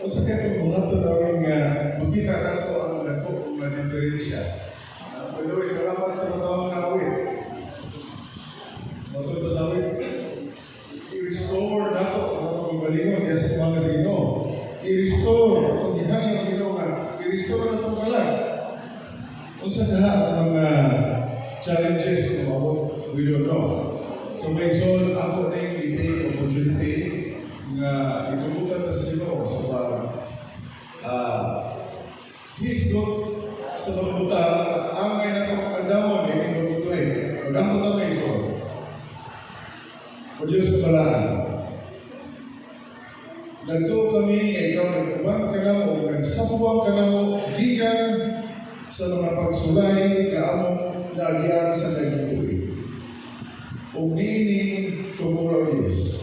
Sa katong mga ito makita na ito ang nagpo na diferensya. Pagkawin, salamat sa matawang na awit. Matawang sa awit, i-restore na ito ang pagbalingon kaya sa mga sino. I-restore ang ihangin ang ginawa. I-restore na itong kalag. Kung sa lahat ang mga challenges na mabot, we don't know. So may soul, ako na yung i-take opportunity nga itulutan na sa Ginoo sa His book sa mabuta ang may nakapagdawon ay mabutoy. Magamo na may soul. O Diyos na balaan. Nagto kami ay ikaw nagkabang ka na o nagsapawang ka na o gigan sa mga pagsulay na among nagyan sa nagtuloy. O niining tumura o Diyos.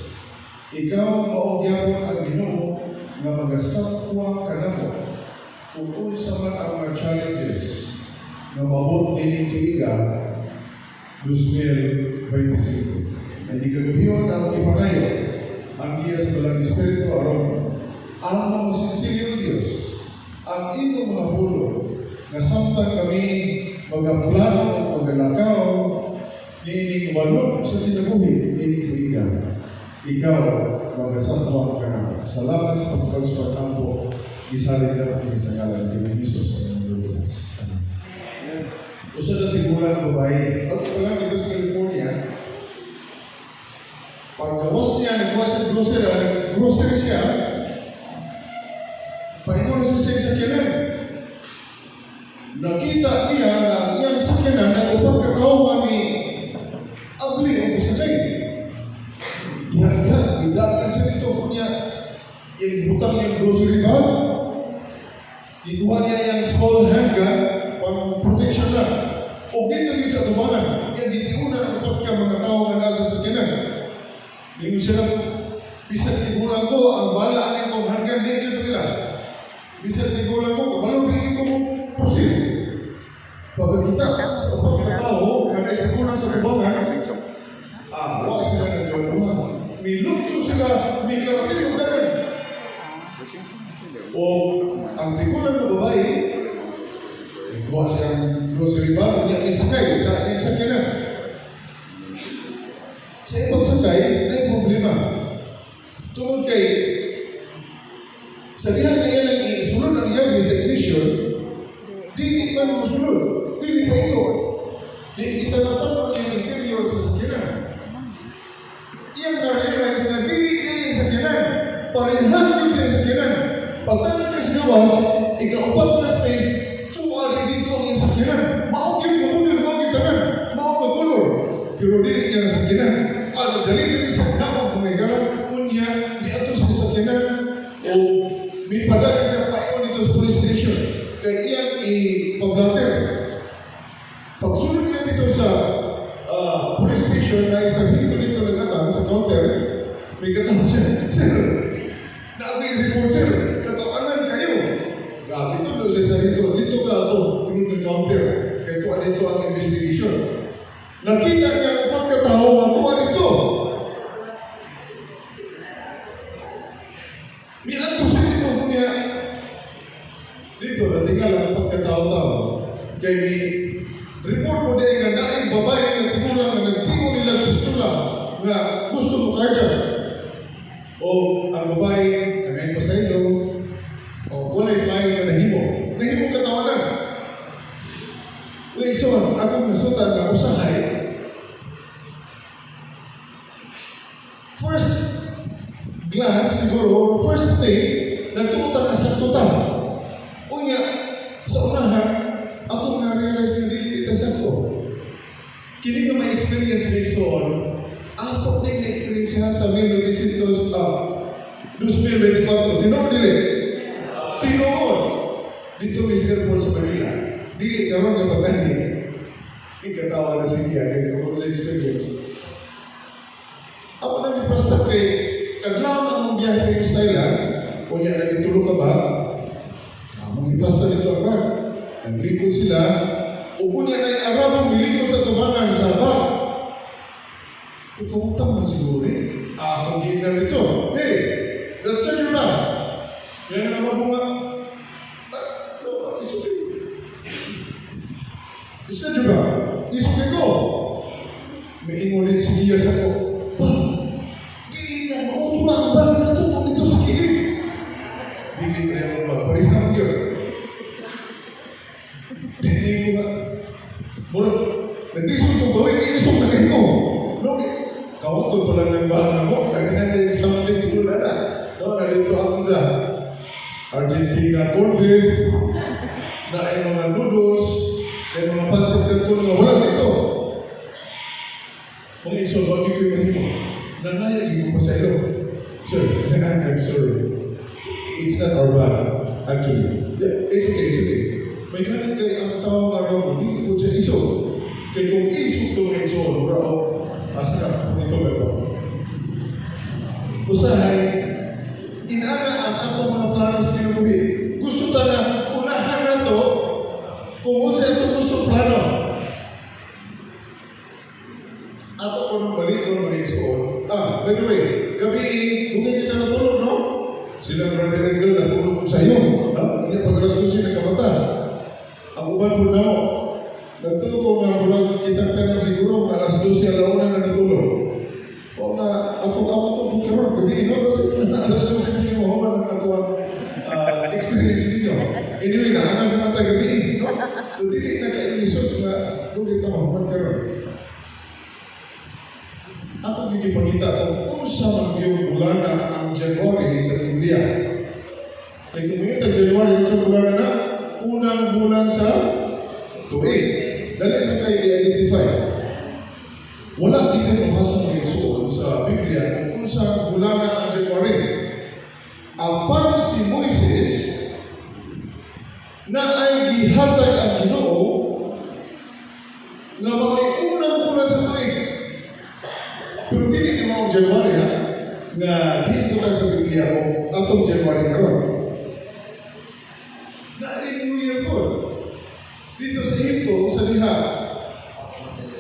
Ikaw maugyapon ang Ginoo nga magasapwa ka na mo kung sa man ang mga challenges na mabot din ito iga 2025. Na hindi kagabiyon ang ipangayo ang iya sa balang Espiritu aron ang mga sisilyo Diyos ang inyong mga pulo na samtang kami magaplano o magalakaw nining manok sa tinabuhi nining iga. Ikaw magasapwa ka na. Salamat sa pagkagsuwatampo isalit na ang isagalan kay Jesus sa mga lunas. Usa na tigulan ng babae. Pag lang dito sa California, pagkawas niya, nagkuha sa grocery siya, pahingon siya sa sakyanan. Nakita niya na iyang sakyanan na upang kakao kami abli o bisagay. Diyan, idagan siya dito po niya yung ibutang yung grocery bag. Ikuha niya yung small handgun pang protection lang. O dito yun sa tumanan, yan ditiunan ang upat ka mga tao na nasa sakyanan. Yung siya lang, bisag tigulan ko, ang bala anin kong handgun, din yun nila. Bisag tigulan ko, kabalong din ko pusil. Pagkakita sa upat ka tao, na tigulan sa tumanan, wala sila nagdawduhan. May lukso sila, may karating yung dagan. O ang tigulan ng babae, ikuha siyang grocery bag, niya isakay sa inyong sakyanan. Sa ibang sakay, may problema. Tungkol kay, sa diyan kaya nang isulod ang iyang sa ignition, di pa masulod, di pa ito. Di kita natanong yung interior sa sakyanan. Iyang na-realize na di sa sakyanan, parehan din sa sakyanan. Pagtanong niya sa gawas, ika-upat na space, tuwari dito ang iyong sakyanan. Maugin mo muna, maugin tanan, maugin magkulor. Pero din niya ang sakyanan. Ano, dali na sa nakong kumigalan, unya, di ato sa sakyanan, o may padagay siya payon dito sa police station. Kaya iyang i-pablater. Pagsunod niya dito sa police station, na isang hito dito nagkatang sa counter, may katang siya, sir, na-report sir, katawanan kayo. Grabe ito doon sa dito. Dito ka ito. Sunod ng counter. Kaya kung ano ito ang investigation. Nakita niya ang pagkatao ang kung ano ito. Mianto siya dito niya. Dito, natingala ang pagkatao-tao. Kaya may report mo din nga na yung babae na tigulang na nagtingo nilang pistula nga gusto mo kaya. O ang babae ngayon pa sa ito, o walay file na nahimo. Nahimo katawanan. Wait, so, akong nasutan na usahay, first glance, siguro, first thing, nagtutan na sa tutan. Unya, sa unahan, akong na-realize na hindi kita sa ako. Kini nga may experience ni Son, ako din na-experience sa 1924. Tinoon dili? Tinoon. Dito may Singapore sa Manila. Dili karon nga pagkani. Ikatawa na siya kaya ko sa experience. Ako na basta kay kadlaw ang mong biyahe ng Thailand, o niya nagtulog ka ba? Mong ipasta dito ka. Naglikod sila, o kunya na yung Arabong milikod sa tubangan sa bag. Ikaw man siguro eh. Kung di na rito, hey, let's check your bag. Yan Argentina corned beef, na ay mga noodles, ay mga pancit canton nga wala dito. Kung iso, bakit ko yung mahimo? Nanayag yung pasayro. Sir, I'm sorry. It's not our bad, actually. It's okay, it's okay. May kanin kay ang tao nga raw mo, hindi ko siya iso. Kaya kung iso ito ng iso, raw, asa, ito ba ito? Usahay, inaana ang atong mga plano sa kinabuhi. Gusto ta na unahan na to kung sa itong gusto plano. Ato ko nang balik ko ng isoon. By the way, gabi bugay kita natulog, no? Sila brother and girl natulog ko sa iyo. Hindi pag-raslusin ng kamata. Ang uban po na mo, nagtulog ko nga bulag kita ka na siguro na alas 12 alauna na natulog. O na, atong-awat ko po karoon, gabi ino, kasi na alas 12 hindi mo hawan ang natuwang experience ninyo. Anyway, nahanap naman tayo gabi, no? So, hindi na kayo lisot na bugay ka mahawan karoon. Ako nagipagita kung unsa man yung bulan ang January sa Biblia. Kaya kung yung January sa bulan na, unang bulan sa tuig. Dali na kayo i-identify. Wala kita mabasa ng Yesuon sa Biblia kung unsa bulan ang January. Apan si Moises na ay gihatag ang Ginoo nga may unang bulan sa tuig. Pero hindi ni mga January, ha? Nga hisgutan sa Biblia o atong January karon. Na-alin New Year po. Dito sa Egypto, sa diha,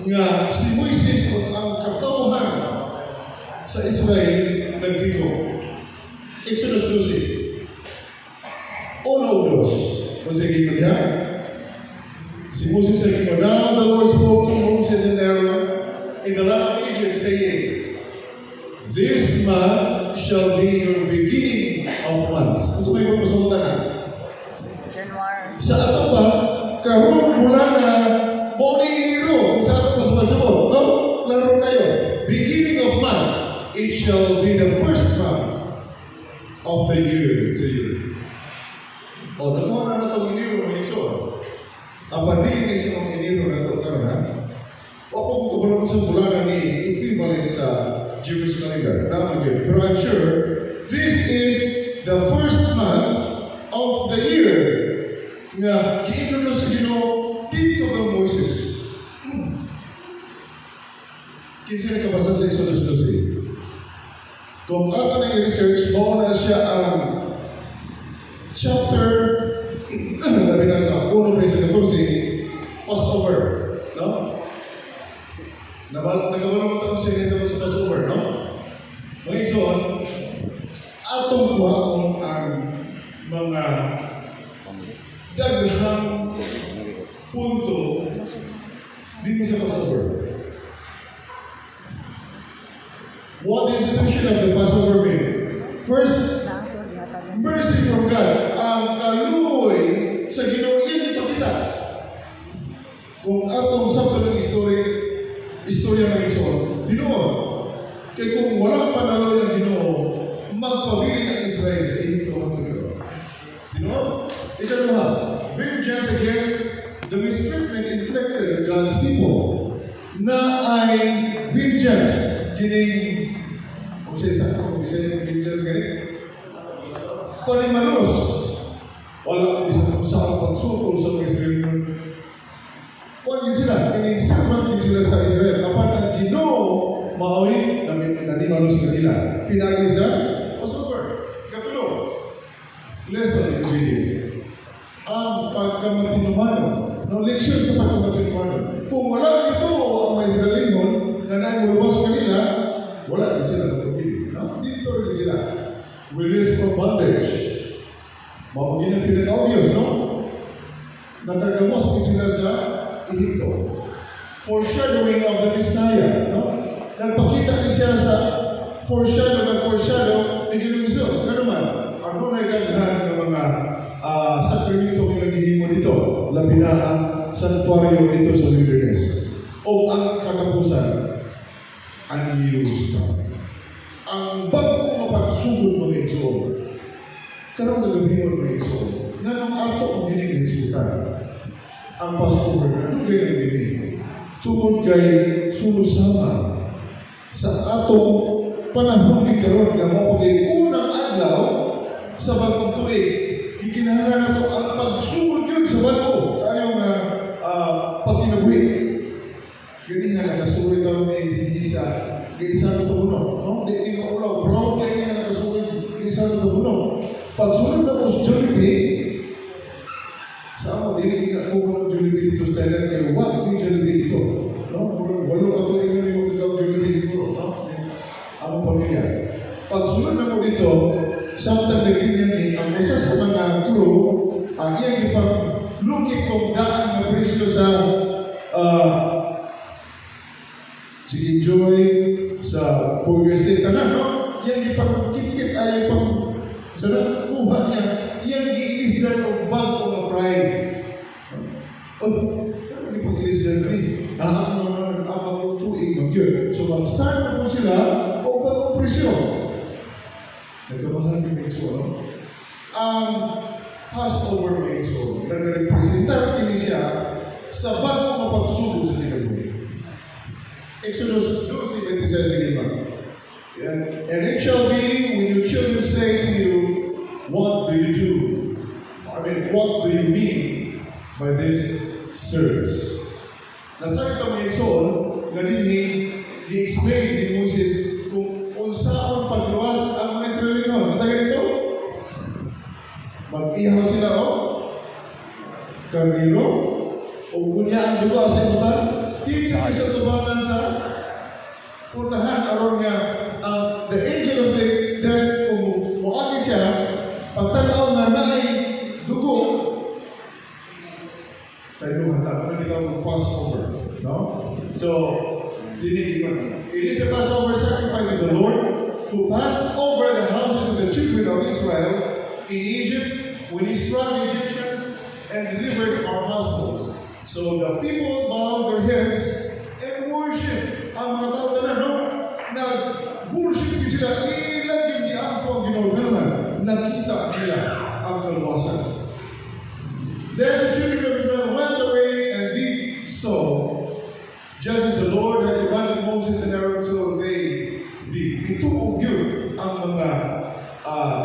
nga si Moises ang katauhan sa Israel nagbigo. Exodus 12. All of those. Kung sa Egypto diha, si Moses nagbigo. Now the Lord spoke to Moses and Aaron in the land of Egypt, saying, "This month shall be your beginning of months." Kung may pagpasulta na. January. Sa ato pa, karong bulan na Boni Enero, kung sa ato pa sumagsabot, no? Klaro kayo. Beginning of month, it shall be the first month of the year to you. O, nagawa na itong Enero ng iso. Ang pandili sa mga Enero na ito, karon ha? O kung kukulong sa bulan ni equivalent sa Jewish calendar. Tama yun. Pero I'm sure, this is the first month of the year nga gi-introduce sa Ginoo dito kang Moses. Kinsa na kabasa sa Exodus 12. Kung ato na i-research, mauna siya ang chapter labi na sa 1:14, Passover. No? Nagawala mo itong sinita mo sa Passover, no? Mga ison, atong kuhaon ang mga daghang punto dito sa Passover. What is the institution of the Passover mean? First, mercy from God. Ang kaluoy sa Ginoo iyan ipakita. Kung atong sabto ng istorya ng Ginoo, Ginoo. Kaya kung walang panalo ng Ginoo, magpabili ng Israel sa Egypto at Ginoo. Ginoo? Ika-2, vengeance against the mistreatment inflicted on God's people na ay vengeance. Kining, kung siya yung vengeance ganit, panimanos. Wala kung isa kung saan pagsukol sa mga Israel. Kuwan sila, kining sila sa Israel. Kapag ang Ginoo, maawi, nanimanos na nila. Pinagi sa Passover. Katulo, lesson in 3 days. Ang pagkamatino-mano, no, leksyon sa pagkamatino-mano. Kung wala ito ang mga Israelingon, na naimulubas kanila, wala din sila magpapili. No? Dito rin sila. Release from bondage. Mapagin ang pinaka-obvious, no? Nakagamos din sila sa Egypto. Foreshadowing of the Messiah, no? Nagpakita din siya sa foreshadow ni Ginoong Jesus. Ano man, ano na igaghan ng mga sakramento ng naghihimo dito, labi na ang santuario dito sa wilderness. O ang katapusan, unused. Ang bagong mapagsugod mga igsoon, Karong nagabihon may iso. Nga nung ato ang giniglisbutan. Ang Passover na dugay ang ginig. Tungod kay sulusama sa atong panahon ni karon nga mo pagay unang adlaw sa bagong tuig. Gikinahanglan nato ang pagsugod yun sa bago. Tayo nga pagkinabuhi. Gani nga nakasulit ang may isa. Isa ito puno. No? Di mo ulaw. Brown kayo nga nakasulit. Isa ito puno. Pagsunod na po sa Jollibee, sa ako, hindi ka kung walang Jollibee dito sa Thailand kayo, wag yung Jollibee dito. No? Walo ka to, hindi mo ikaw Jollibee siguro. No? Ang pamilya. Pagsunod na po dito, samtang nagigyan ni ang isa sa mga crew, ang iyang ipang lukit kong daan na presyo sa si Joy sa Burger State ka na, no? Yang ipang kit-kit ay ipang sana kuha niya, yang giilis na ng bag o mga prize. Ano ipag-ilis na rin? Ang tuig mag-yun. So mag-start na po sila o bagong presyo. Nagkamahan yung exo, no? Ang Passover may exo, nag-representar kini siya sa bagong mapagsubo sa Tinabuhi. Exodus 2:26. And it shall be when your children say to you, what do you do? I mean, what do you mean by this service? Nasa ito may exon, na i-explain ni Moses kung unsaon pagluwas ang mga Israelino. Nasa ganito? Mag-ihaw sila o karnilo o kunya ang dugo sa ibutan. Hindi sa tubatan sa puntahan aron nga the angel of the death kung muagi siya pagtanaw na naay dugo sa inyong handa. Ano nila ang Passover? No? So, it is the Passover sacrifice of the Lord who passed over the houses of the children of Israel in Egypt when he struck the Egyptians and delivered our households. So the people bowed their heads and worship. Ang mga tao na no? Nag-worship din sila. Ilang yung diampo ang ginawa naman. Nakita nila ang kaluwasan. Then the children of Israel went away and did so, just as the Lord had commanded Moses and Aaron, so they did. Ituog yun ang mga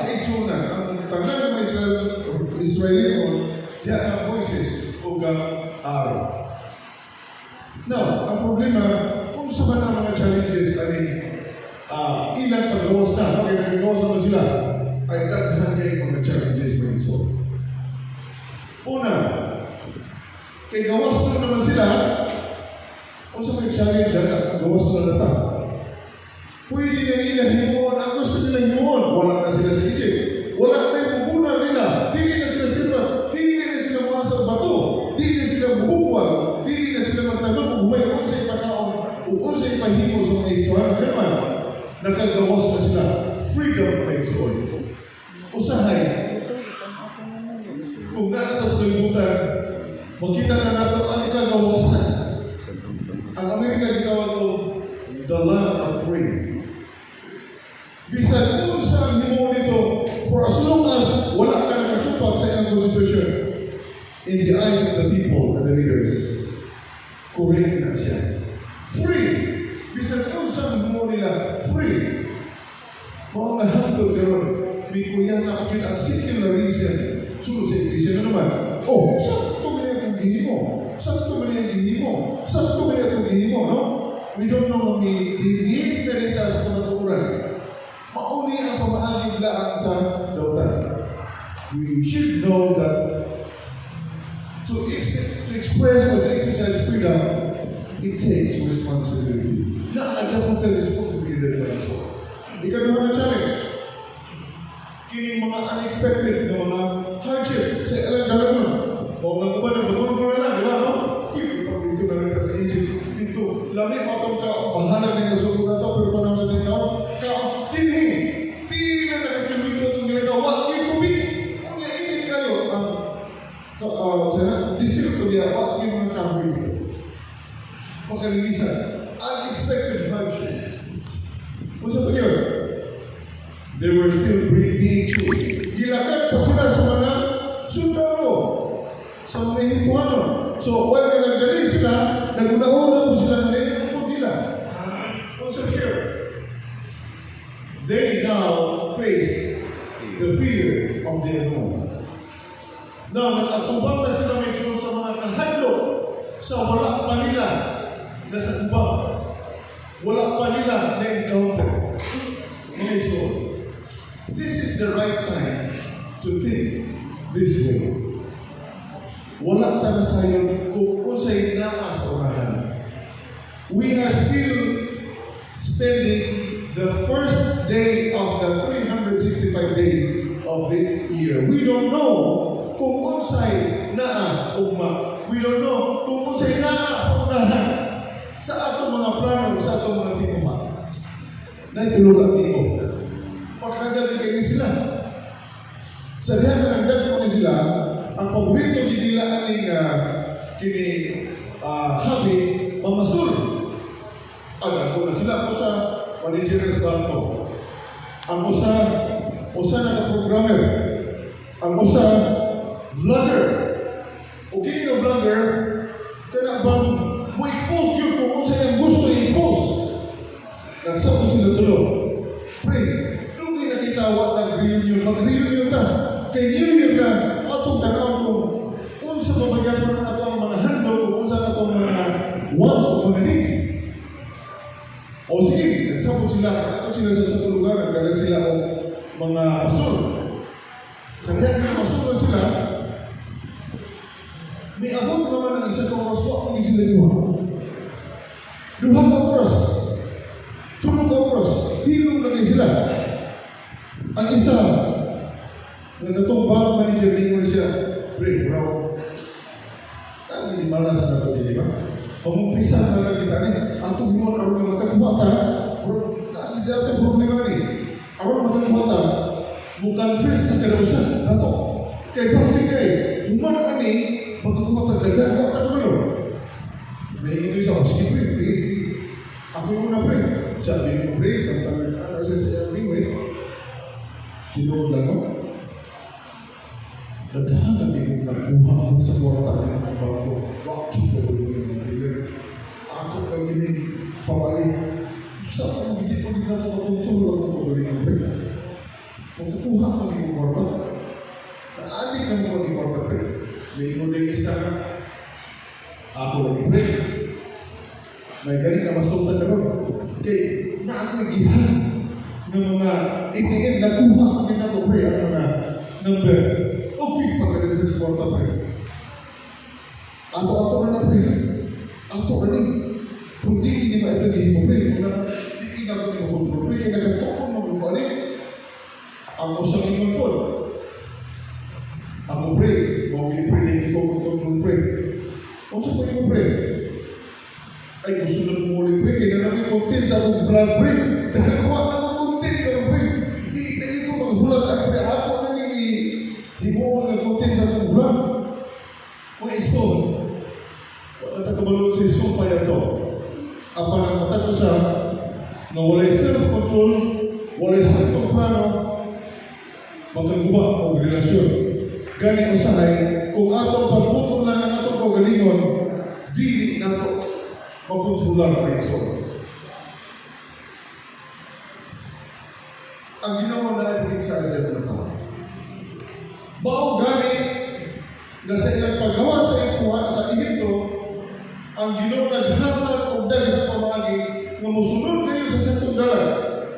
kaigsunan, ang tanan ng mga Israelino, diyan ang Moises o araw. Now, ang problema, kung sa man ang mga challenges, ilang paggawas na, okay, nagagawas na sila, ay dagdagan kayo mga challenges mo ito. Una, kay gawas na naman sila, kung sa may challenge yan, gawas na nata. Pwede na nila himuon, ang gusto nila himuon, wala na sila sa Egypt. Wala na yung pupunan nila, hindi na sila sila, hindi na sila mga sa bato, hindi na sila bubukwal, hindi na sila magtanong kung may unsay pagkaon, kung unsay pahimo sa mga ituan. Naman, nakagawas na sila. Freedom makes joy. Usahay. Kung nakatas kalimutan, makita na natin ang kagawasan. Ang Amerika gitawag ko, the land of free. Bisan kung saan himuon nito, for as long as wala ka nakasupat sa iyang constitution, in the eyes of the people and the leaders, correct na siya. Free! Bisan kung saan himuon nila, free! Mga nahantod karon, may kuya na yun ang secularism. Sulo sa iglesia na naman, oh, saan ito man yung gihimo? Saan ito man yung gihimo? Saan ito man yung gihimo, no? We don't know ni didiit na rita sa kamatukuran. Mauni ang pamaaging laang sa dautan. We should know that to express or to exercise freedom, it takes responsibility. Naagam mo tayo responsibility na ito. Ikaduha na challenge. Kini mga unexpected na mga hardship sa ilang dalaman. O nagkuban ng batulog na lang, di ba, no? Pag dito na rin ka sa Egypt, dito, lamig mo itong bahalag ng nasunog na ito, pero panahon sa tingkaw, tinhi! Di na nakakilwig mo itong ginagawa, ikubig! Kung yainit kayo, disil ko niya, wag yung mga kahoy nito. Makalinisan. Unexpected hardship. Kung sa yun, they were still being chosen. Gilakad pa sila sa mga sundalo, sa mga Himpuano. So, while nagdali sila, nag-una-una po sila na po nila. Also here, they now face the fear of the unknown. Now, nag-atubang na sila medyo sa mga kahadlo sa wala pa nila na sa ubang. Wala pa nila na-encounter. Okay, so, this is the right time to think this way. Wala ta na sayo kung usay naa sa unahan. We are still spending the first day of the 365 days of this year. We don't know kung usay naa ugma. We don't know kung usay naa sa unahan. Sa atong mga plano, sa atong mga tinuma. Nagtulugan dito. Pagkagabi kayo sila. Sa diyan na nagdagdag ko sila, ang paborito gidila aning kini habi mamasur. Ako na sila po sa managerial banko. Ang usa naka-programmer. Ang usa vlogger. O kini nga vlogger, kaya bang mo expose yun kung sa yung gusto i-expose. Nagsabot sila tulo. Pray, nung nakitawa nag-reunion, mag-reunion ta. Kay New Year na, atong tanawin kung unsa mamagyan mo na atong mga handog, kung unsa na atong mga wants o mga needs. O sige, nagsabot sila, ako sila sa lugar, nagdala sila o mga pasol. Sa kaya na pasol na sila, may abot naman ang isang oras po akong sila duha. Duha ka oras. Tulog ka oras. Hilong na kayo sila. Ang isa, nagkatong bank manager ni mo siya, break, bro. Ang inimalas na ito, di ba? Pamumpisa na lang kita ni, atong himon aron na makakuha bro, naan siya ito problema ni. Aron makakuha ta, mukang-confess na kada usan, nato. Kay pasig kay, human ani, makakuha ta, dagan ko ta kulo. May ito isa, sige, sige. Ako yung na pray. Sabi mo pray, samtang ano sa anyway. Tinood lang mo. Naghahanap din kong nakuha ako sa kwarta ng mga bago. Wakit ko yung mga ako kayo din pabalik. Sa mga hindi ko din ako matutulog ako ko rin ang pray. Kung kukuha ko yung kwarta, naadik na mo yung kwarta pray. May mo din isa na ako lagi pray. May galing na masulta ka ron. Okay, na ako nagihan ng mga itingin na kuha ko din ako pray ang mga number. Okay, pagkakita sa kwarta pray. Ato na pray. Ato na rin. Kung di hindi ba ito hindi mo pray, di ina ko din mo pray, kaya nagkatokon mo bumalik. Ako sa ingon po. Ako pray. Huwag pray, hindi ko control pray. Kung sa pray mo pray, ay gusto na bumuli pray, kaya namin content sa akong vlog pray. Nakakuha na akong content sa akong pray. Hindi ko maghulat ako pray. Ako na nini himuon na content sa akong vlog. Kung i-stone, wala na kabalog sa isong pa ito. Apa na mata ko sa na walay self-control, walay self-plano, magkaguba o relasyon. Gani usahay, kung atong pagputol lang ang atong kagalingon, di nato maputulan ang iso. Ang ginawa na ay sa isang tao. Bao gani na sa ilang paggawa sa ikuha sa Egypto, ang Ginoo naghatag og daghang pamagi nga mosunod kayo sa sentong dalan.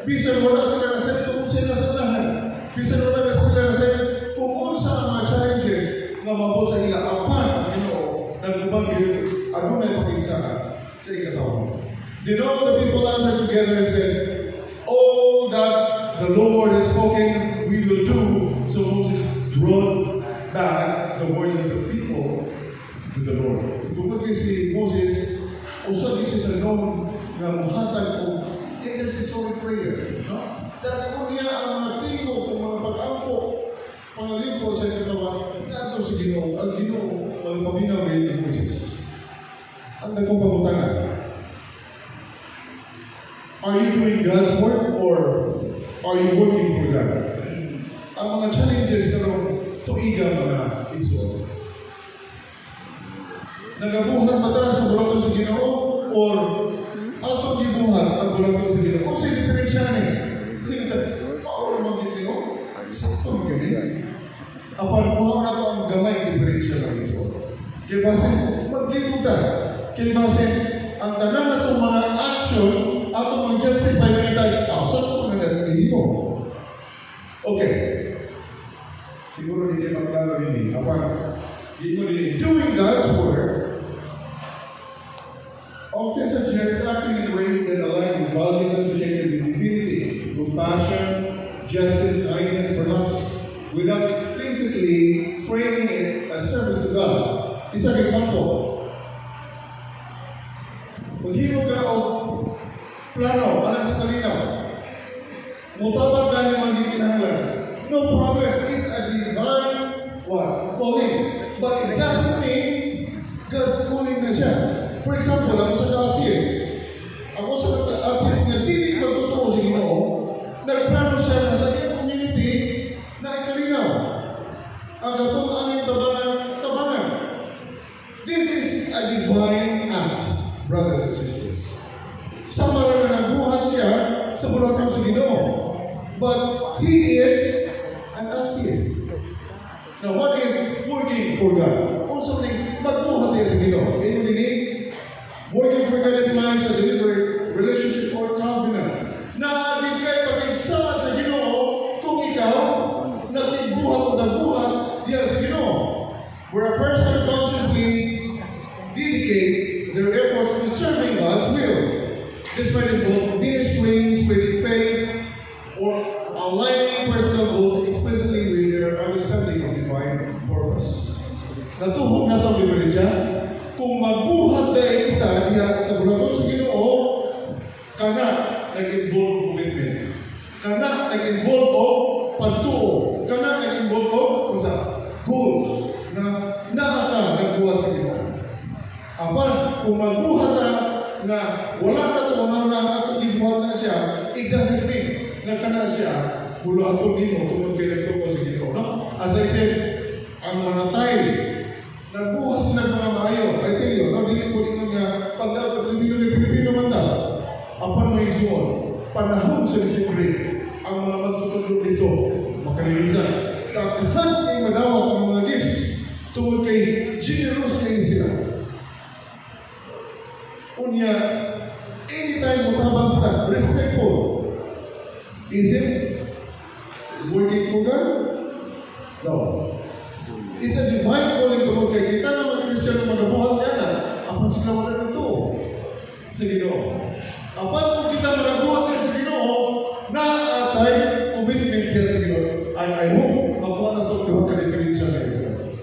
Bisan wala sila na sentong kung sila sa unahan. Bisan wala sila na sentong kung unsa ang mga challenges nga mabot sa ila. Apan ang Ginoo nagubang yun adunay pag-igsahan sa ikataon. Did all the people answer together and said, all that the Lord has spoken, we will do. So Moses brought back the words of the people to the Lord. Tungkol si Moses, usap siya sa noon na muhatag ko intercessory prayer. No? Dahil kung niya ang mga tiko, kung mga pag-ampo, pangalingko sa katawan, nato si Ginoo, ang Ginoo, ang paminaw ng Moses. Ang nagkong pamutangan. Are you doing God's work or are you working for God? ang mga challenges karon tuiga mga igsoon. Nagabuhat ba ta sa bulaton sa Ginoo or ato gibuhat ang bulaton sa Ginoo? Kung sa diferensya ni, paano naman Ginoo? Sakto mo gani. Apan kung na to ang gamay diferensya ng igsoon. Kaya basin, maglibog ta. Kaya basin, ang tanan na itong mga action ato mag-justify mga tayo. Saan ko na nalilihin mo? Okay. Siguro hindi maklaro rin eh. Apan, doing God's work often suggests acting in ways that align with values associated with divinity, compassion, justice, kindness, perhaps, without explicitly framing it as service to God. Isang example. Maghimo ka o plano, alam sa kalinaw. Mutabag ka naman din kinahanglan. No problem. It's a divine calling. But it doesn't mean God's calling na siya. For example, ako sa ka-atheist. Ako sa ka-atheist na hindi magtotoo sa Ginoo, nagplano siya na sa iyong community na ikalinaw. Ang katong aming tabangan. This is a divine act, brothers and sisters. Sama na nagbuhat siya sa bulaton sa Ginoo. But he is an atheist. Now, what is working for God? Also, magbuhat niya sa Ginoo. Can you relate? Working for God implies a deliberate relationship or covenant. Naagin kay pag-igsa sa Ginoo kung ikaw natigbuhat o nagbuhat diya sa Ginoo. Where a person consciously dedicates their efforts to serving God's will. This might involve ministering, spreading faith, or aligning personal goals explicitly with their understanding of divine purpose. Natuhog na ito, Biblia. Kung magbuhat dahil kita diya sa bulaton sa Ginoo, kana nag-involve commitment. Kana nag-involve o pagtuo. Kana nag-involve o goals na nakaka nagbuhat sa Ginoo. Apan, kung magbuhat na wala na ito, na ato gibuhat na siya, it doesn't mean na kana siya fulo ato dimo tungkol kay nagtuo sa Ginoo. No? As I said, ang mga tayo nagbuhat sila mga maayo. I tell you, no, dili ko din nga pagdaw sa Pilipino man ta. Apan may igsoon, panahon sa Disyembre, ang mga magtutulog dito, makalilisan. Daghan kay madawat ang mga gifts tungkol kay generous kay sila. Unya, anytime mo tabang sila, respectful. Is it working for God? No. It's a divine calling tungkol kay kita na mga Kristiyano magabuhat niya na apan sila wala nito sa Ginoo. Apan kung kita magabuhat niya sa Ginoo, naatay commitment niya sa Ginoo. I hope mabuhat na itong liwag ka-diferensya na isa.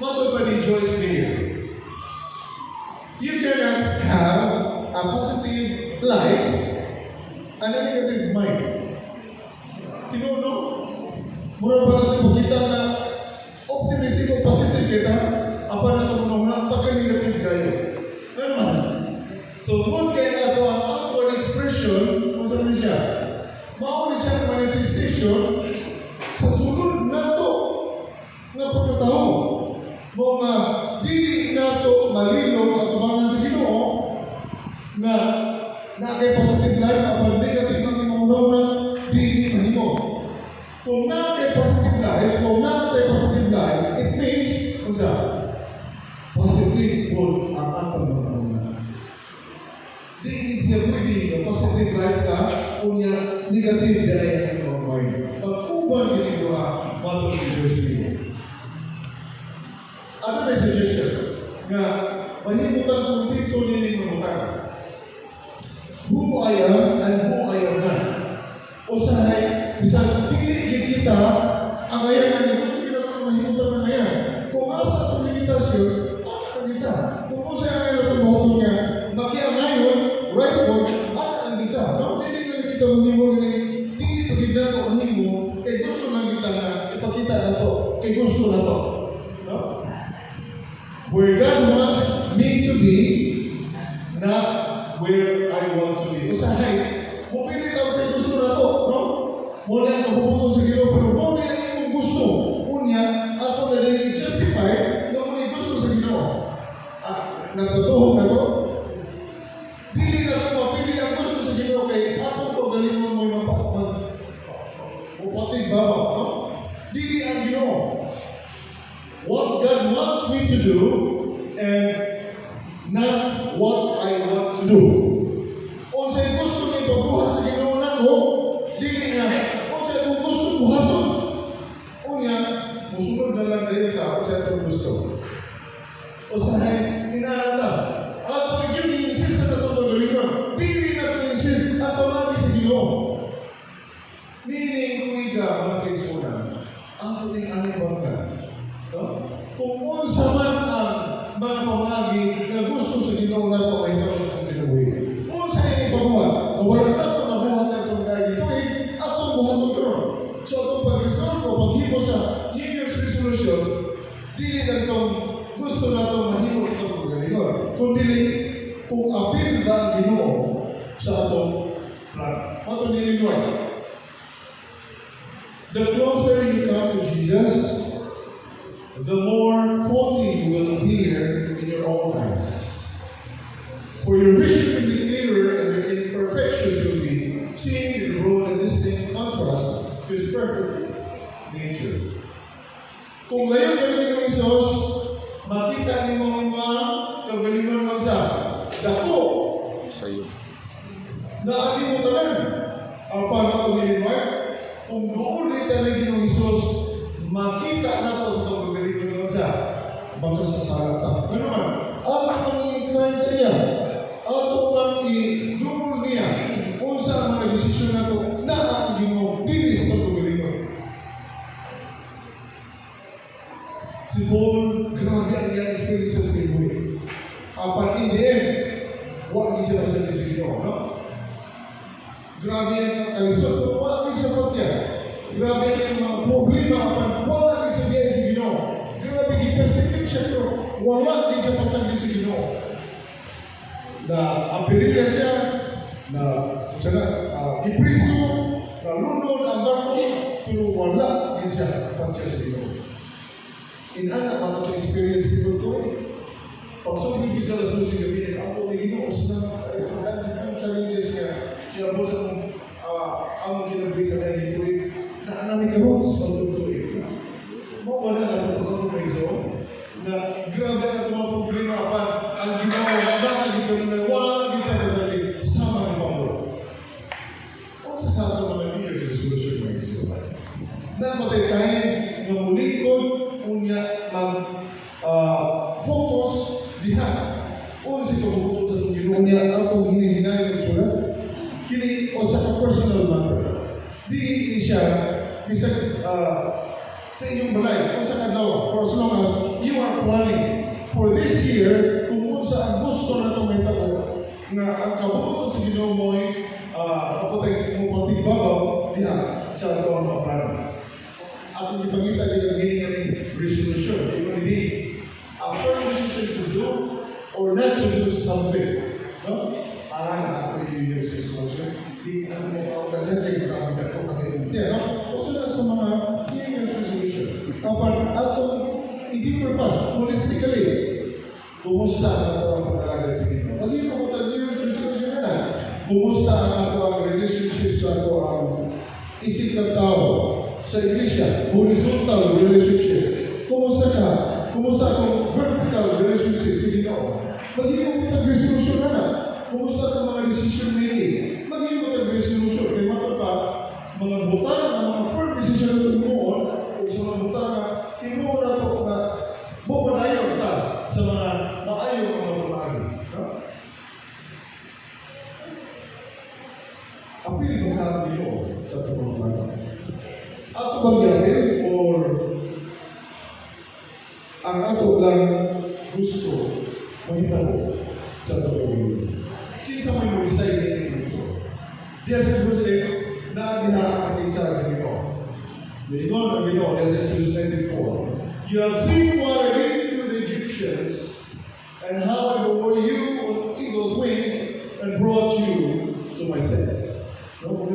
Matod pa ni Joyce Meyer, you cannot have a positive life and a negative mind. Sino, no? Mura ba natin kita na optimistic o positive kita, apa na tumulong na pagka-negative kayo. Ano naman? So, kung kaya ato ang outward expression, kung saan siya, mauli siya manifestation sa sunod na ito nga pagkatao. Mga dili na ito malilong at tumangan sa Ginoo na nakay positive life kapag negative ang imong na dili mahimo. Kung nakay positive life, it means, kung saan? Positive growth ang atong mga. Di siya pwede yung positive life ka, kunya negative dahil ang iyong mind. Pag-uban yung ito matong i-Diyos. Ano na suggestion? Nga, mahimutan kong dito nila mamutan. Who I am and who I am not. Usahay, isang tiligid kita, ang ayan na gusto kita kung mahimutan ng ayan. Kung asa itong limitasyon, ang kita. Kung usa ang ayan itong mahutong niya, makia ngayon, right word, ang kita. No? Hindi na kita mahimo na hindi pagiging nato ang himo, kay gusto lang kita na ipakita na to, kay gusto na to. No? Where God wants me to be, not where I want to be. Usahay, mupilit ako sa gusto na to, no? Muna ang kabubuton sa Ginoo, pero muna ang imong gusto. Unya, ako na rin i-justify na muna gusto sa Ginoo. Natutuhog na to? Dili na ito mapili ang gusto sa Ginoo kay atong pagalingon mo yung mapatig baba. No? Dili ang Ginoo. What God wants me to do and not what I want to do. Kung sa'yo gusto niyo pagbuhat sa Ginoo nako, dili nga. Kung sa'yo gusto buhaton, unya, musunod na lang rin ka kung sa'yo gusto. O sa'yo, inaalala. At kung yun i-insist na itong pagalingon, dili na ito insist at pamagi sa Ginoo. Nining kung iga, mga kaisunan, ang kuning aming bangga. No? Kung unsa man ang mga pamagi na gusto sa Ginoo na ito ay ito sa tinubuhin. Unsa yung ipabuhat, na wala na ito na buhat na itong kaya dito, atong buhat mo ito. So itong pag-resolve ko, paghipo sa New Year's resolution, dili na itong gusto na itong mahimo sa itong pagalingon. Kundi kung apil ba ang Ginoo sa atong plan. Ato nilinuay. The closer you come to Jesus, the more faulty you will appear in your own eyes. For your vision will be clearer and your imperfections will be seen in the broad and distinct contrast to His perfect nature. Kung layo ka rin ng Isos, makita ni mo mga kagalingon mo sa dako. Sa'yo. Naalimutan ang pagkakabilinway. Kung doon ay talaga ng Isos, makita nato sa pagkagalingon mo sa baka sa salata. Ano man? Ang pang-i-incline sa iya. Ato pang-i-durol niya. Kung sa mga desisyon na ito, na ang Ginoo dili sa pagkagalingon. Si Paul, grabe ang iyang experience sa Ginoo. Apan in the end, wala din siya masabi sa Ginoo, no? Grabe ang kalisod, wala din siya patya. Grabe ang mga problema, apan wala din siya diyan sa Ginoo. Grabe i-persecute siya, pero wala din siya pasagdi sa Ginoo. Na apiriya siya, na ipriso, na lunod ang barko, pero wala din siya patya sa Ginoo. Inanak ang ato experience dito to. Pagsugod din sa las 12 gabi, ako may Ginoo sa challenges niya. Siya po sa ang kinabig sa kanya dito na anami karon sa pagtutuloy. Mo wala na ito sa pagtutuloy na grabe na itong mga problema pa ang Ginoo na dito na wala dito sa sarili sama ng Panginoon. Kung sa kato mga New Year's resolution mo yung sila na patay tayo ng mulikod unya focus diha o si pagbubuod sa itong Ginoo niya atong hinihinay ng sulat kini o sa personal matter di siya bisag sa inyong balay kung sa kadlaw for as long as you are planning for this year kung sa ang gusto na itong may tao nga ang kabubuod sa Ginoo mo ay kapatay mo patigbabaw diha sa atong mga plano. Atong ipangita din ang hininganing resolution. It will be a firm decision to do or not to do something. No? Para na ako yung New Year's resolution. Di na mo kaugalan ay marami na kung nakikunti. O sila sa mga New Year's resolution. Kapag atong i-deeper pa, holistically, kumusta ang ato ang pag-alaga sa Ginoo? Pag-ibig mo ang New Year's resolution na kumusta ang ato ang relationship sa ato ang isip ng tao sa iglesia, horizontal relationship. Kumusta ka? Kumusta ang vertical relationship sa Ginoo? Mag-ibig mo tag-resolution na. Kumusta ang mga decision making? Mag-ibig mo tag-resolution. Kaya mga pa, mga butang, mga firm decision na ito imoon, o sa mga butang na imoon na ito na bupadayon ta sa mga maayong mga pamagi. Apil mo ka ang Ginoo sa ito mga pamagi. Ato bang yapin or ang ato lang gusto mahitabo sa ito pamagi. Kisa may mag-isay din yung gusto. Diya sa gusto na diha ang isa sa Ginoo. Ginoo ang Ginoo, as Exodus 94. You have seen what I did to the Egyptians and how I bore you on eagle's wings and brought you to myself. No,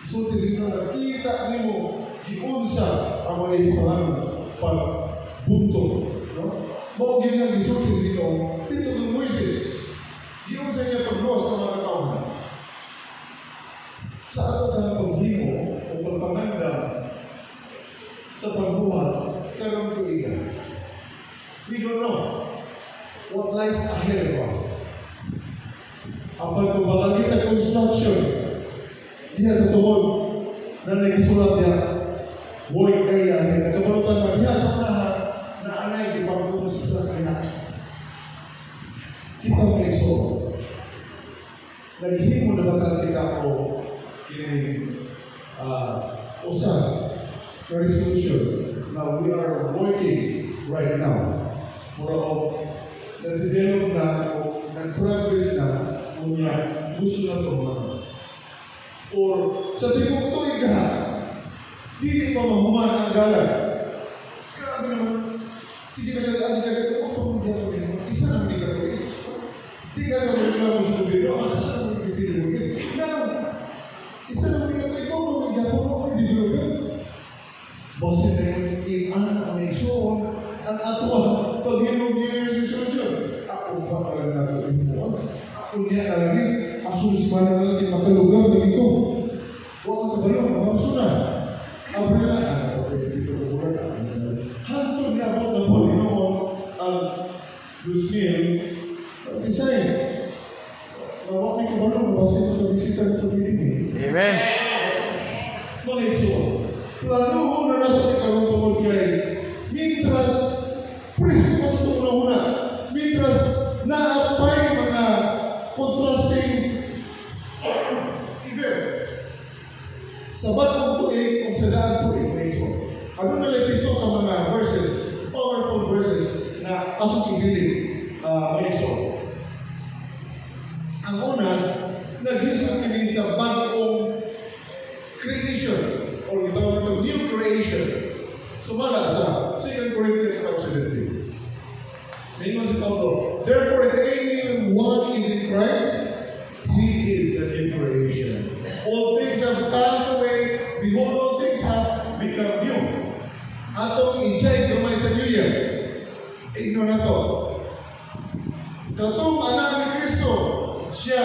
Sulti siguro nakita nimo giunsa ang mga ibuhanan pag bunto, no? Mao gyud ang gisulti siguro dito kang Moises. Giunsa niya pagluwas sa mga katawhan. Sa ato ka paghimo o pagpangandam sa pagbuhat karong tuiga. We don't know what lies ahead of us. Ang pagbabalagit at construction diya sa tuhod na nagisulat niya work area ahead. Nagkabalutan na diya sa unahan na anay di pagkumustra niya. Kita mo iso. Naghimo na ba kita o usa na resolution na we are working right now. Mura o na-develop na o nag-progress na unya gusto na ito mga. Or sa tingong ito ikahan, di pa mahuman ang galang. Grabe naman, sige na gagaan ka rin, o pamagyan ko rin, isa na hindi ka rin. Di ka ka rin lang sa gobyerno, isa na hindi ka rin. Isa na hindi ka rin, ikaw pamagyan ko, o hindi development. Bosin na yun, in-animation, ang atuwa, pag-hinog niya yung resolution. Ako ba alam na ito mo? Ako niya alam niya, asusiman na natin makalugar na ito. Huwag ka kabalong, makasunod. Abril na, dito ko muna na. Hantod niya about the body noon, ang Luzmil, besides, huwag may kabalong, mabasa ito sa bisita ng pagbiling. Amen. Malaysia. Plano na natin ikaroon tungkol kay Mitras, presko pa sa itong una. Mitras, na-apply mga contrasting event. Sa batang tuig o sa daan tuig, Malaysia. Ano na lang ito ka mga verses, powerful verses na akong ibilig, Malaysia. Ang una, nag-isip kini sa bagong creation or itawag ito new creation. Sumala sa 2 Corinthians 17. Mingon si Pablo, therefore if anyone is in Christ, he is a new creation. All things have passed away, behold all things have become new. Atong i-check gamay sa New Year. Igno na to. Katong anak ni Kristo, siya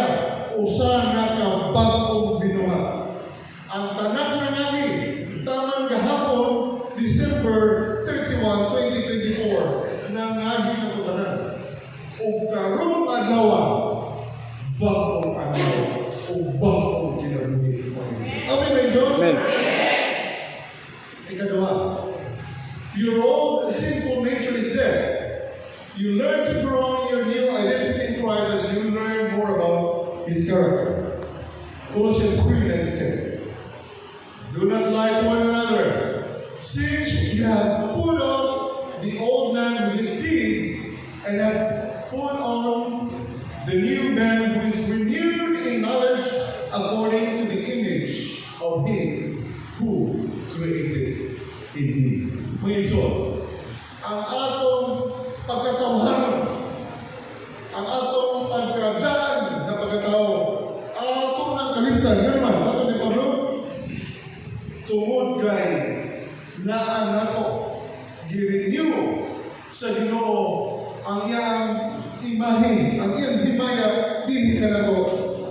usa na ka bagong binuhat. Ang tanak na ngani, taman gahapon, December 31, 2024, nang ngagi na ito tanan. O karong adlaw, bagong adlaw, o bagong kinabuhi. Amen, Benjo? Amen. Ikadua, your old sinful nature is dead. You learn to grow in your new identity in Christ as you learn more about His character. Colossians 3:10. Do not lie to one another, since you have put off the old man with his deeds and have put on the new man who is renewed in knowledge according to the image of Him who created in Him. Ngayon, ang atong pagkatawhan, ang atong pagkadaan na pagkatao, ang atong ng kalimtan, naman, atong ni Pablo, tungod kay naan nato gi-renew sa Ginoo ang iyang imahe, ang iyang himaya dinhi ka nato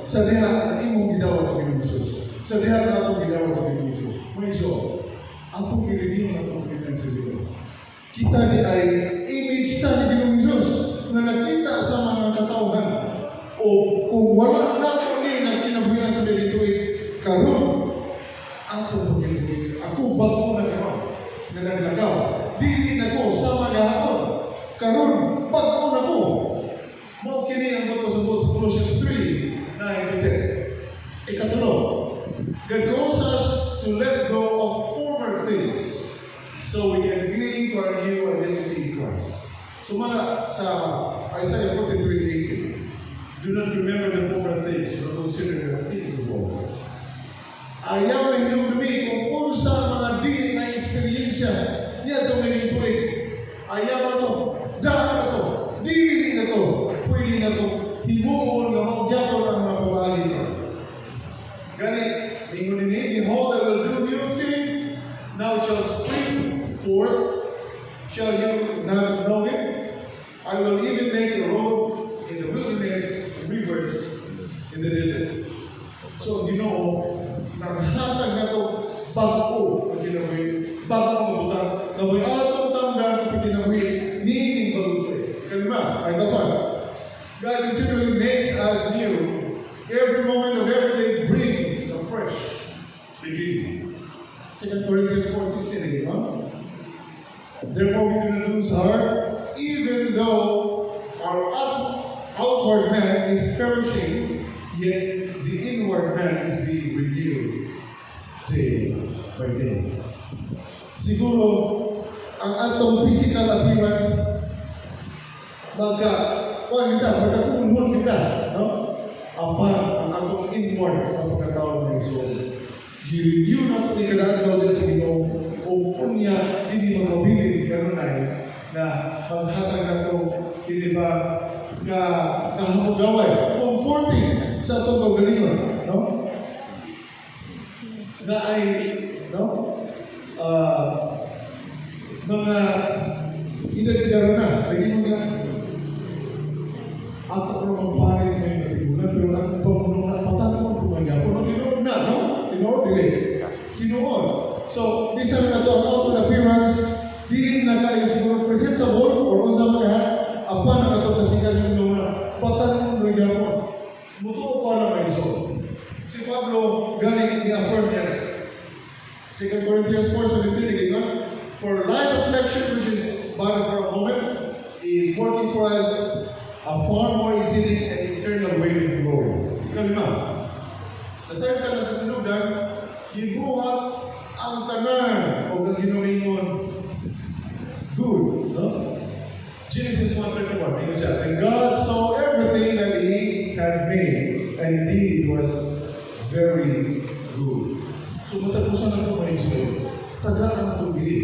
sa diha ang imong gidawat sa Ginoong Hesus. Sa diha nato gidawat sa Ginoong Hesus. May iso, atong gi-renew nato ang sa Ginoo. Kita di ay image ta ni Ginoong Hesus na nakita sa mga katawhan. O kung wala nato ni nagkinabuhian sa bilituig karon atong pagkilig. Ako bago na karon na naglagaw. Dili na ko sama gahapon. Karon bago na ko. Mao kini ang pagpasabot sa Colossians 3:9-10. Ikatulo, God calls us to let go of former things so we can cling to our new identity in Christ. Sumala sa Isaiah 43:18. Do not remember the former things, but consider the things of old. Ayaw inyong dumi kung unsa mga dili na eksperyensya niya itong nagituig. Ayaw na to, daan na to, dili na to, pwede na to, himuon nga magyakol ang mga pabali ko. Gani, ingon ni now it shall spring forth. Shall you not know it? I will even make a road in the wilderness, rivers in the desert. So, naghatag na ito bago ang kinabuhi, bago ang mabutang, nabuhi atong tanda sa kinabuhi, niining balutoy. Kalma, ay kapan. God continually makes us new. Every moment of every day brings a fresh beginning. 2 Corinthians 4:16 again, huh? Therefore we do not lose heart, even though our outward man is perishing, yet the inward man is being renewed day by day. Siguro, ang atong physical appearance, magkakulhon kita, no? Apan, ang atong inward, ang pagkatawag ng soul. I-renew na ito ni kadaan daw sa Ginoo, o punya, hindi magpabilin kanunay, na maghatag na ito, hindi ba, kahapagaway, comforting sa itong paggalingon, no? Na ay, no? Mga idadidaro na, lagi mo nga, ako ko magpahin mo yung natibunan, pero ako pagpunong na, patalo mo pumagya, kung tinood na, no? Tinood, dili. Tinood. So, bisan na ito, ang outward appearance, di na kayo siguro presentable, or kung saan ka, apa na ito kasikas yung nuna, patalo mo yung mo. Mutuo ko na may iso. Si Pablo, galing i-affirm niya. 2 Corinthians 4:17, for light affliction, which is but for a moment, is working for us a far more exceeding and eternal weight of glory. Kalima. Sa same time na sa sinudan, gibuhat ang tanan o ang ginulingon good. No? Genesis 1:31, tingnan siya. And God saw everything that He had made, and indeed it was very good. So matapusan na ito mga Israel. Tagaan na itong gili.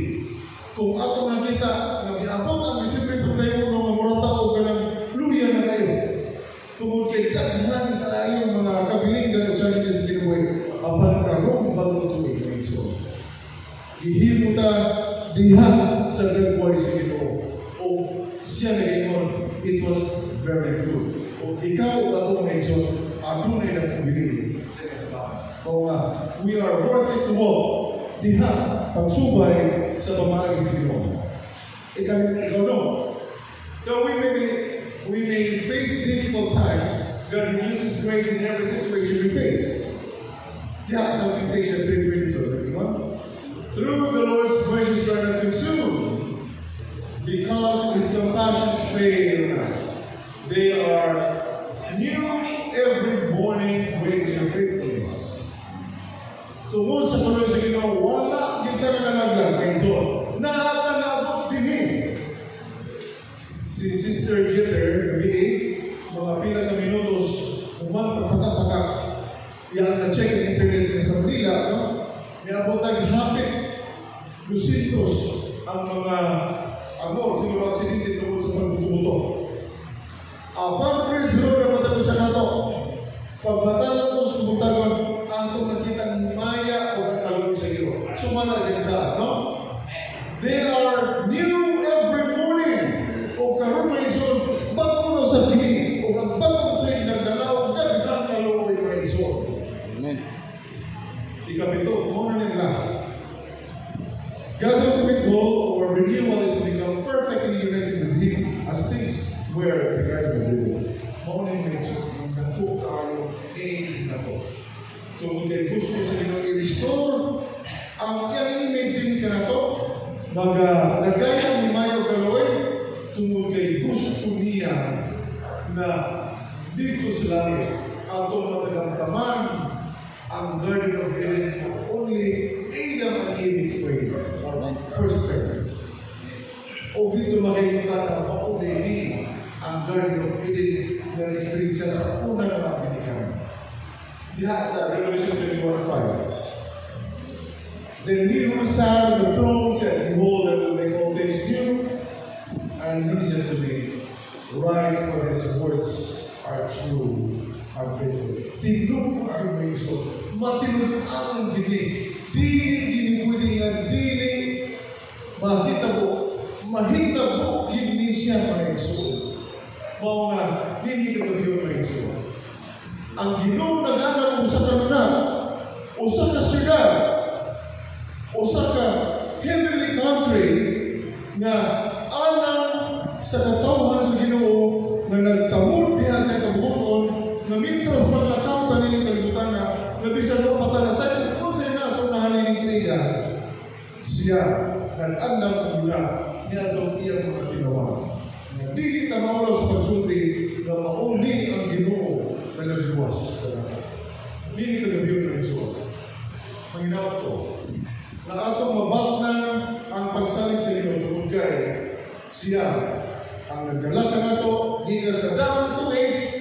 Kung ato nakita, nag-iabot ang isipin tayo ng mga murata o ganang luya na kayo. Tungkol kay daghan tayo mga kabilingan at challenges sa kinabuhi. Apan karong bago ito mga Israel. Gihimo ta diha sa nagbuhay sa Ginoo. O siya na Ginoo, it was very good. O ikaw ato mga Israel, adunay na pumili sa kinabuhi. O nga, we are worthy to walk diha pagsubay sa pamaagi sa Ginoo. Ikaw no. Though we may face difficult times, God renews His grace in every situation we face. Diha sa Temptation 3:22. Through the Lord's gracious we are not consumed, because His compassions fail not. They are new every morning, great is your faithfulness. Tungkol sa puno sa Ginoo, wala kita na nalaglag. Kaya so, nakakalabot din eh. Si Sister Jeter, gabi mga pila ka minutos, pagpaka-paka, yan na-check ang internet sa Manila, no? May abotag hapit, lusintos, ang mga amor, siguro aksidente tungkol sa pagbuto-buto. Praise the Lord na matagos sa nato. Pagbatala ko sa butagon, ang nakita ng maya o ang kalunod sa Ginoo. Sumana siya sa no? They are new every morning. O karon may igsoon, bago na sa tingin. O ang bago ito'y nagdalaw, dagdag kalunod may igsoon. Amen. Ikapito, muna ng last. God's ultimate goal or renewal is to become perfectly united with Him as things were the Garden of Eden. Muna ng igsoon. Natuk tayo, na to. Tungkol kay gusto sa Ginoo i-restore ang iyang image din ka na to, nagaya ni Mayo Galoy, tungkol kay gusto niya na dito sa langit, atong matagamtaman ang Garden of Eden only Adam and Eve experienced, our first parents. O dito makikita na maunay ni ang Garden of Eden na experience sa unang mga binigyan. Diha sa Revelation 21:5. Then he who sat on the throne said, Behold, I will make all things new. And he said to me, Write, for his words are true, are faithful. Tinuk ang mga iso. Matinuk ang gini. Di pwede nga, di ka heavenly country nga anang sa katawhan sa Ginoo na nagtamod diha sa kabuon nga mitros paglakaw ta ning kalibutan nga bisan mo patanasan kung sa nasunahan ni Kriya siya nag-andam mula niya itong iyang mga ginawa. Dili ka maulaw sa pagsulti na mauli ang Ginoo na nagluwas. Dili ka gabiyon ng Iso. Panginoon ko, na atong mabatnan ang pagsalig sa Ginoo tungkol kay siya ang nagdala ka nato gikan sa daang tuig